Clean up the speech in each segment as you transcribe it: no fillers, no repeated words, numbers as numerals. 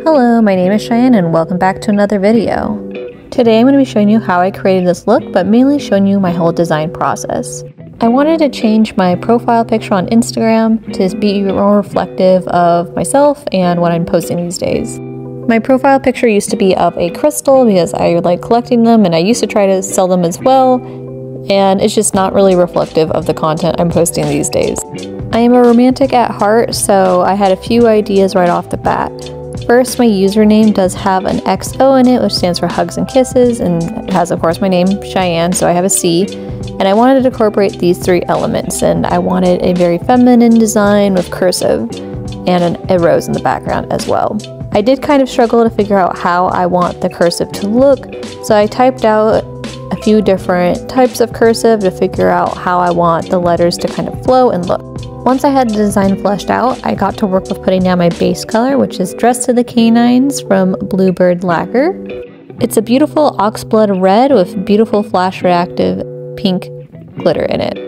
Hello, my name is Cheyenne and welcome back to another video. Today I'm going to be showing you how I created this look, but mainly showing you my whole design process. I wanted to change my profile picture on Instagram to be more reflective of myself and what I'm posting these days. My profile picture used to be of a crystal because I like collecting them and I used to try to sell them as well, and it's just not really reflective of the content I'm posting these days. I am a romantic at heart, so I had a few ideas right off the bat. First, my username does have an XO in it, which stands for Hugs and Kisses, and it has, of course, my name, Cheyenne, so I have a C. And I wanted to incorporate these three elements, and I wanted a very feminine design with cursive and a rose in the background as well. I did kind of struggle to figure out how I want the cursive to look, so I typed out a few different types of cursive to figure out how I want the letters to kind of flow and look. Once I had the design fleshed out, I got to work with putting down my base color, which is Dress to the Canines from Bluebird Lacquer. It's a beautiful oxblood red with beautiful flash reactive pink glitter in it.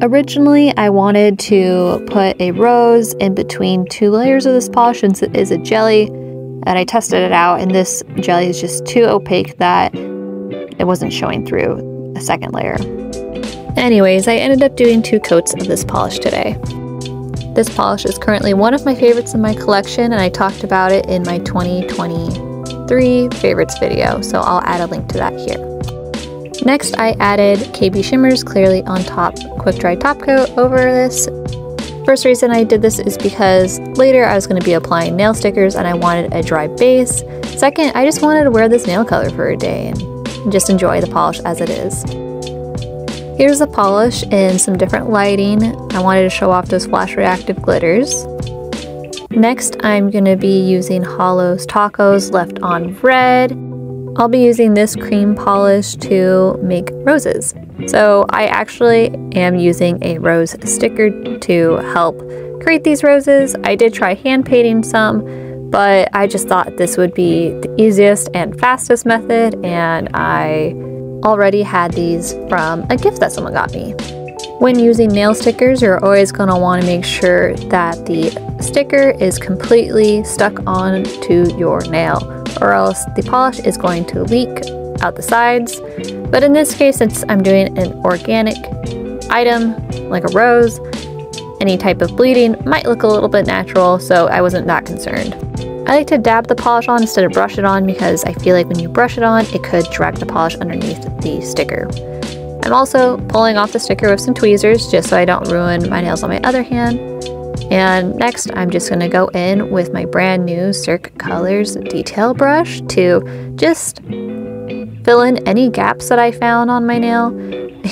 Originally, I wanted to put a rose in between two layers of this polish since it is a jelly, and I tested it out, and this jelly is just too opaque that it wasn't showing through a second layer. Anyways, I ended up doing 2 coats of this polish today. This polish is currently one of my favorites in my collection, and I talked about it in my 2023 favorites video, so I'll add a link to that here. Next, I added KB Shimmers Clearly on Top Quick Dry Top Coat over this. First reason I did this is because later I was going to be applying nail stickers and I wanted a dry base. Second, I just wanted to wear this nail color for a day and just enjoy the polish as it is. Here's the polish in some different lighting. I wanted to show off those flash reactive glitters. Next, I'm going to be using Hollow's Tacos Left on Red. I'll be using this cream polish to make roses. So I actually am using a rose sticker to help create these roses. I did try hand painting some, but I just thought this would be the easiest and fastest method, and I already had these from a gift that someone got me. When using nail stickers, you're always going to want to make sure that the sticker is completely stuck onto your nail, or else the polish is going to leak out the sides. But in this case, since I'm doing an organic item like a rose, any type of bleeding might look a little bit natural, so I wasn't that concerned. I like to dab the polish on instead of brush it on because I feel like when you brush it on, it could drag the polish underneath the sticker. I'm also pulling off the sticker with some tweezers just so I don't ruin my nails on my other hand. And next, I'm just going to go in with my brand new Cirque Colors detail brush to just fill in any gaps that I found on my nail.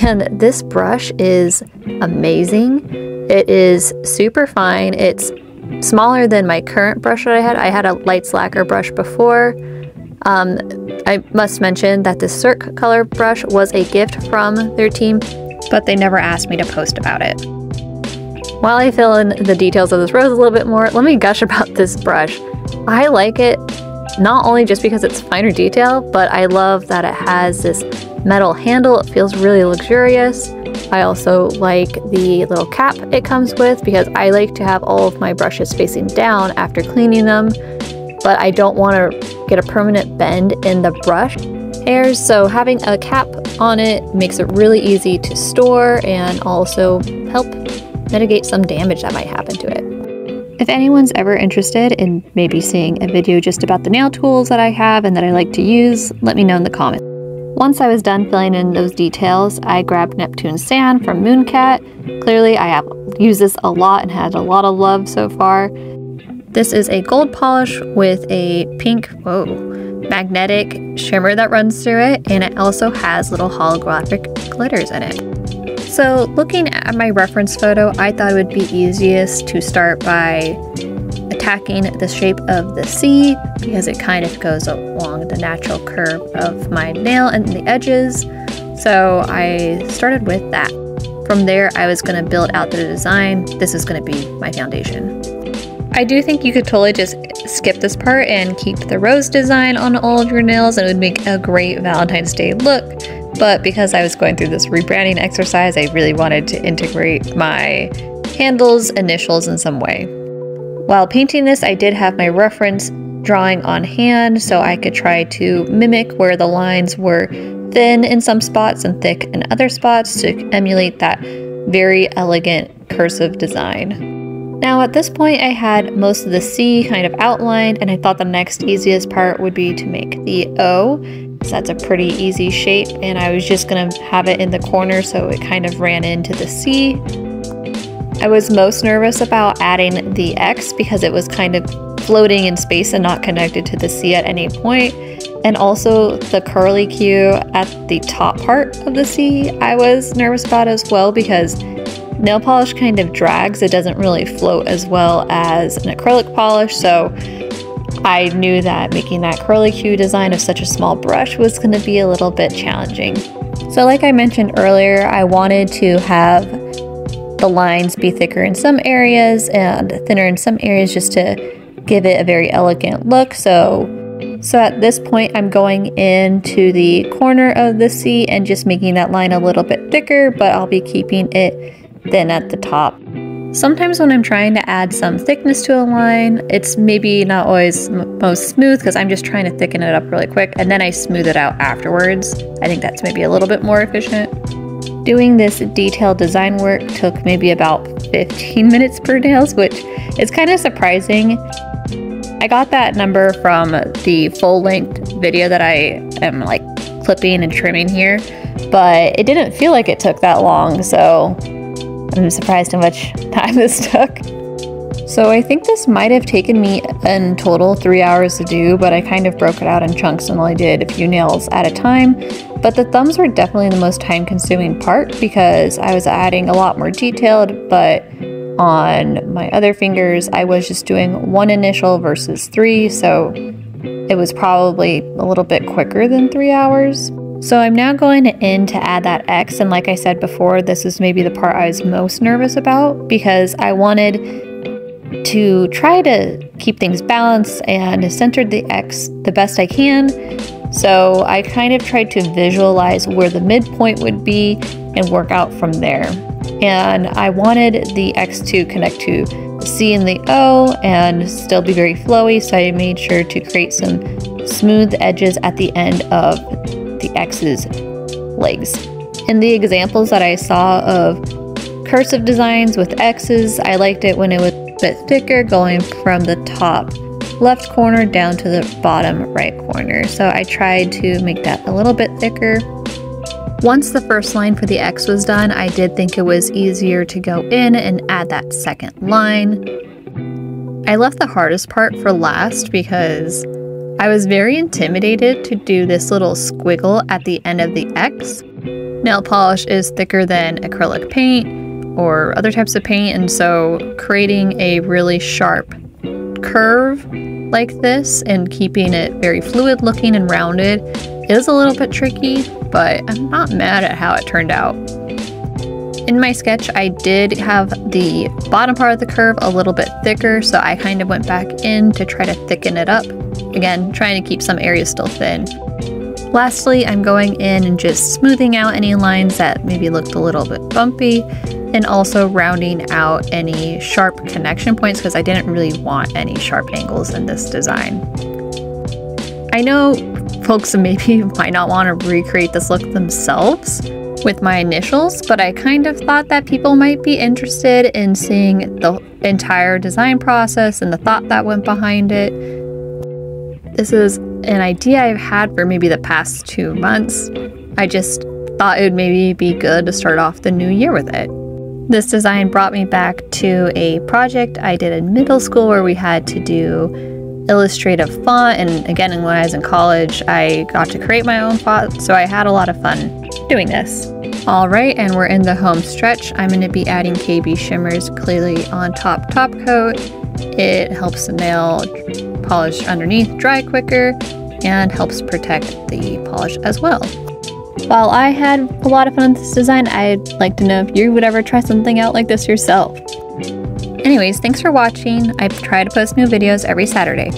And this brush is amazing. It is super fine. It's smaller than my current brush that I had. I had a light lacquer brush before. I must mention that the Cirque Color brush was a gift from their team, but they never asked me to post about it. While I fill in the details of this rose a little bit more, let me gush about this brush. I like it not only just because it's finer detail, but I love that it has this metal handle. It feels really luxurious. I also like the little cap it comes with because I like to have all of my brushes facing down after cleaning them, but I don't want to get a permanent bend in the brush hairs, so having a cap on it makes it really easy to store and also help mitigate some damage that might happen to it. If anyone's ever interested in maybe seeing a video just about the nail tools that I have and that I like to use, let me know in the comments. Once I was done filling in those details, I grabbed Neptune Sand from Mooncat. Clearly, I have used this a lot and had a lot of love so far. This is a gold polish with a pink, magnetic shimmer that runs through it, and it also has little holographic glitters in it. So looking at my reference photo, I thought it would be easiest to start by attacking the shape of the C because it kind of goes along the natural curve of my nail and the edges. So I started with that. From there, I was going to build out the design. This is going to be my foundation. I do think you could totally just skip this part and keep the rose design on all of your nails, and it would make a great Valentine's Day look. But because I was going through this rebranding exercise, I really wanted to integrate my handles, initials in some way. While painting this, I did have my reference drawing on hand so I could try to mimic where the lines were thin in some spots and thick in other spots to emulate that very elegant cursive design. Now at this point I had most of the C kind of outlined, and I thought the next easiest part would be to make the O. So that's a pretty easy shape, and I was just gonna have it in the corner so it kind of ran into the C. I was most nervous about adding the X because it was kind of floating in space and not connected to the C at any point. And also the curly Q at the top part of the C I was nervous about as well, because nail polish kind of drags. It doesn't really float as well as an acrylic polish, so I knew that making that curly Q design of such a small brush was going to be a little bit challenging. So like I mentioned earlier, I wanted to have the lines be thicker in some areas and thinner in some areas just to give it a very elegant look. So at this point I'm going into the corner of the C and just making that line a little bit thicker, but I'll be keeping it thin at the top. Sometimes when I'm trying to add some thickness to a line, it's maybe not always most smooth because I'm just trying to thicken it up really quick and then I smooth it out afterwards. I think that's maybe a little bit more efficient. Doing this detailed design work took maybe about 15 minutes per nails, which is kind of surprising. I got that number from the full-length video that I am like clipping and trimming here, but it didn't feel like it took that long, so I'm surprised how much time this took. So I think this might have taken me in total 3 hours to do, but I kind of broke it out in chunks and only did a few nails at a time. But the thumbs were definitely the most time-consuming part because I was adding a lot more detailed, but on my other fingers I was just doing one initial versus 3, so it was probably a little bit quicker than 3 hours. So I'm now going in to add that X, and like I said before, this is maybe the part I was most nervous about because I wanted to try to keep things balanced and centered the X the best I can. So I kind of tried to visualize where the midpoint would be and work out from there. And I wanted the X to connect to the C and the O and still be very flowy, so I made sure to create some smooth edges at the end of the X's legs. In the examples that I saw of cursive designs with X's, I liked it when it was a bit thicker, going from the top left corner down to the bottom right corner. So I tried to make that a little bit thicker. Once the first line for the X was done, I did think it was easier to go in and add that second line. I left the hardest part for last because I was very intimidated to do this little squiggle at the end of the X. Nail polish is thicker than acrylic paint or other types of paint, and so creating a really sharp curve like this and keeping it very fluid looking and rounded is a little bit tricky, but I'm not mad at how it turned out. In my sketch, I did have the bottom part of the curve a little bit thicker, so I kind of went back in to try to thicken it up. Again, trying to keep some areas still thin. Lastly, I'm going in and just smoothing out any lines that maybe looked a little bit bumpy, and also rounding out any sharp connection points because I didn't really want any sharp angles in this design. I know folks maybe might not want to recreate this look themselves with my initials, but I kind of thought that people might be interested in seeing the entire design process and the thought that went behind it. This is an idea I've had for maybe the past 2 months. I just thought it would maybe be good to start off the new year with it. This design brought me back to a project I did in middle school where we had to do illustrative font, and again when I was in college I got to create my own font, so I had a lot of fun doing this. Alright, and we're in the home stretch. I'm going to be adding KB Shimmers clearly on top coat. It helps the nail polish underneath dry quicker and helps protect the polish as well. While I had a lot of fun with this design, I'd like to know if you would ever try something out like this yourself. Anyways, thanks for watching. I try to post new videos every Saturday.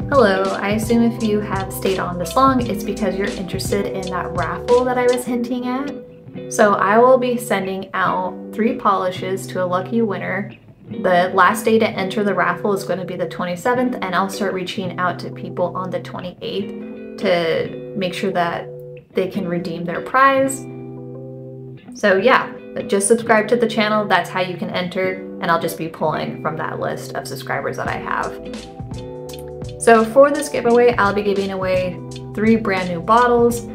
Hello, I assume if you have stayed on this long, it's because you're interested in that raffle that I was hinting at. So I will be sending out 3 polishes to a lucky winner The last day to enter the raffle is going to be the 27th, and I'll start reaching out to people on the 28th to make sure that they can redeem their prize. So yeah, just subscribe to the channel. That's how you can enter, and I'll just be pulling from that list of subscribers that I have. So for this giveaway, I'll be giving away 3 brand new bottles.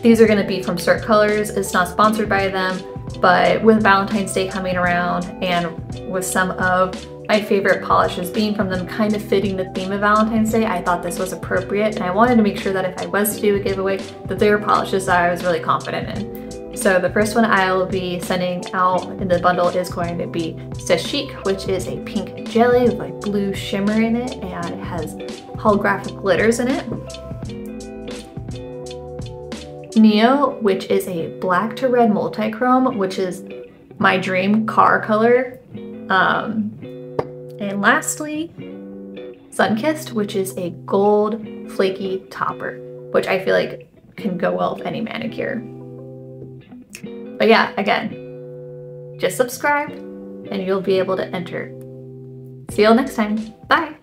These are going to be from Cert Colors. It's not sponsored by them, but with Valentine's Day coming around and with some of my favorite polishes being from them kind of fitting the theme of Valentine's Day, I thought this was appropriate, and I wanted to make sure that if I was to do a giveaway, that they were polishes that I was really confident in. So the first one I'll be sending out in the bundle is going to be Sechic, which is a pink jelly with like blue shimmer in it, and it has holographic glitters in it. Neo, which is a black to red multi-chrome, which is my dream car color. And lastly, Sunkissed, which is a gold flaky topper, which I feel like can go well with any manicure. But yeah, again, just subscribe and you'll be able to enter. See you all next time. Bye!